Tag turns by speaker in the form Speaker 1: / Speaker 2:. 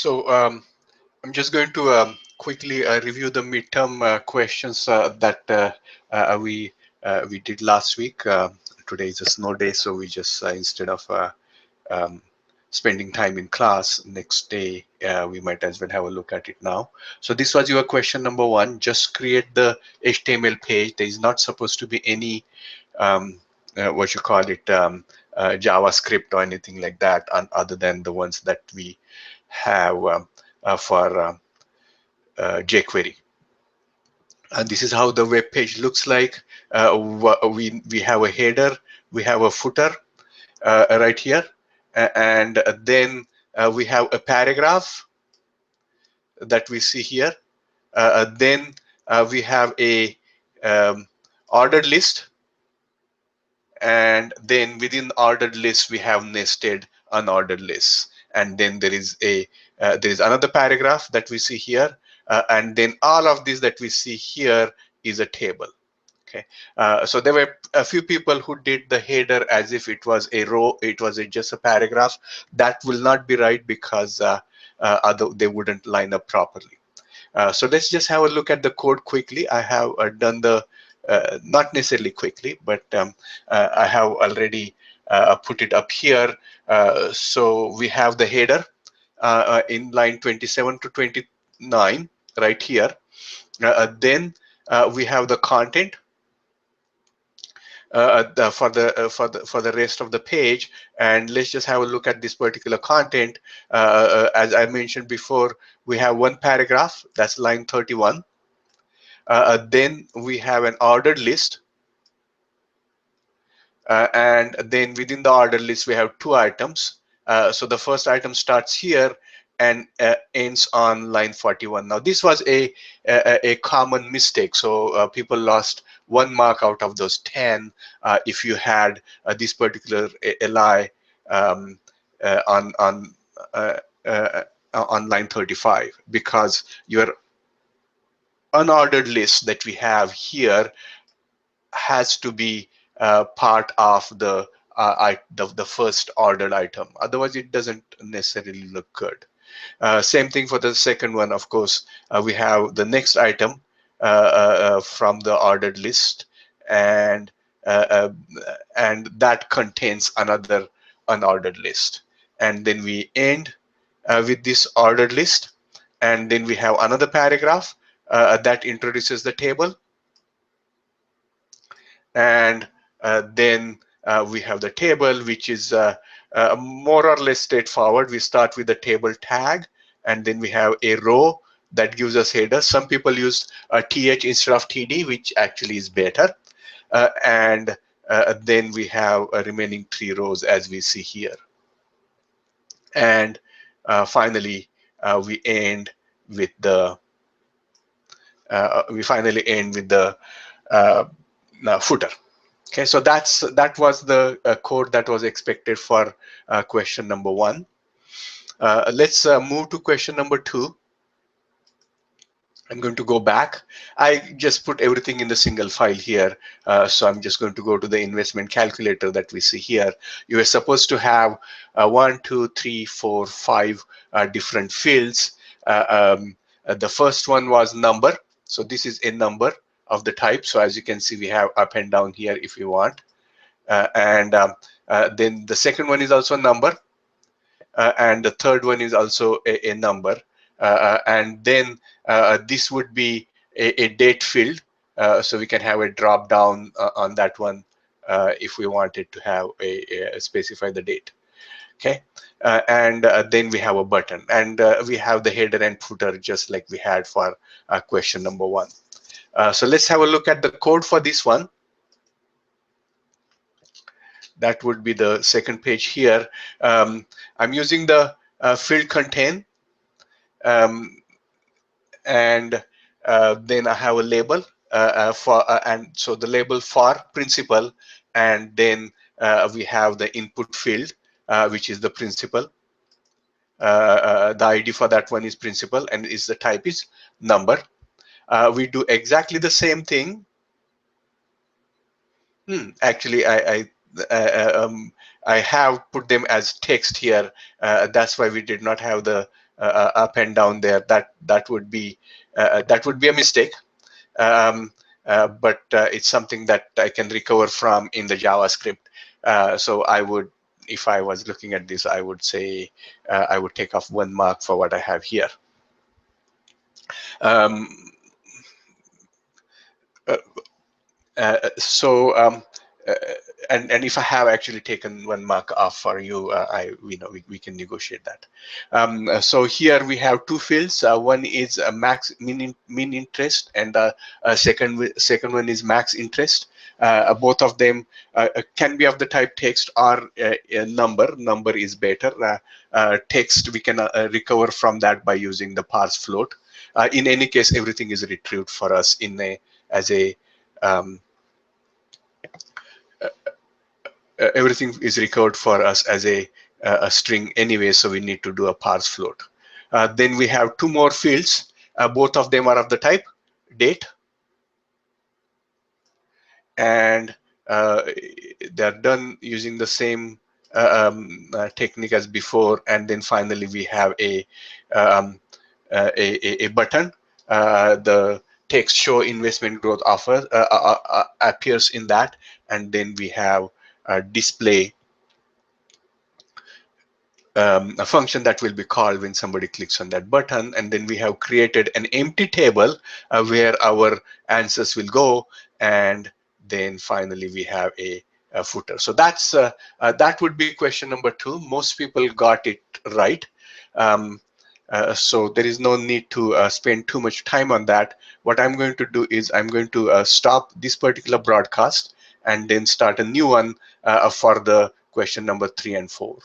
Speaker 1: So I'm just going to quickly review the midterm questions that we did last week. Today is a snow day, so we just instead of um, spending time in class next day, we might as well have a look at it now. So this was your question number one. Just create the HTML page. There is not supposed to be any what you call it JavaScript or anything like that, other than the ones that we have for jQuery. And this is how the web page looks like. We have a header, we have a footer right here, and then we have a paragraph that we see here. Then we have a ordered list, and then within the ordered list we have nested unordered lists, and then there is another paragraph that we see here, and then all of these that we see here is a table. Okay, so there were a few people who did the header as if it was a row, it was just a paragraph. That will not be right, because they wouldn't line up properly. So let's just have a look at the code quickly. I have done the not necessarily quickly, but I have already put it up here. So we have the header in line 27 to 29 right here. Then we have the content for the rest of the page, and let's just have a look at this particular content. As I mentioned before, we have one paragraph, that's line 31. Then we have an ordered list, and then within the ordered list we have two items. So the first item starts here and ends on line 41. Now this was a common mistake, so people lost 1 mark out of those 10 if you had this particular li on line 35, because your unordered list that we have here has to be part of the first ordered item. Otherwise, it doesn't necessarily look good. Same thing for the second one. Of course, we have the next item from the ordered list, and that contains another unordered list. And then we end with this ordered list, and then we have another paragraph that introduces the table, and then we have the table, which is more or less straightforward. We start with the table tag, and then we have a row that gives us header. Some people use th instead of td, which actually is better. And then we have remaining 3 rows as we see here. And finally, we end with the footer. Okay, so that was the code that was expected for question number 1. Let's move to question number 2. I'm going to go back. I just put everything in the single file here. So I'm just going to go to the investment calculator that we see here. You are supposed to have 1, 2, 3, 4, 5 different fields. The first one was number. So this is a number of the type. So as you can see, we have up and down here if you want. Then the second one is also a number. And the third one is also a number. And then this would be a date field. So we can have a drop down on that one if we wanted to have specify the date. Okay, and then we have a button, and we have the header and footer just like we had for question number 1. So let's have a look at the code for this one. That would be the second page here. I'm using the field contain, and then I have a label and so the label for principal, and then we have the input field, which is the principal. The ID for that one is principal, and the type is number. We do exactly the same thing. Actually, I have put them as text here. That's why we did not have the up and down there, that would be a mistake. um, but it's something that I can recover from in the JavaScript. So I would, if I was looking at this, I would say I would take off 1 mark for what I have here. Um, uh, so uh, and if I have actually taken 1 mark off for you, we can negotiate that. So here we have 2 fields. One is a max mean interest, and the second one is max interest. Both of them can be of the type text or a number. Number is better. Text we can recover from that by using the parse float. In any case, everything is retrieved for us in a as a um, everything is recovered for us as a string anyway, so we need to do a parse float. Then we have 2 more fields. Both of them are of the type date, and they're done using the same technique as before. And then finally we have um, a button. The text show investment growth offer appears in that, and then we have display, a function that will be called when somebody clicks on that button. And then we have created an empty table where our answers will go, and then finally we have a footer. So that would be question number 2. Most people got it right. So there is no need to spend too much time on that. What I'm going to do is I'm going to stop this particular broadcast and then start a new one for the question number 3 and 4.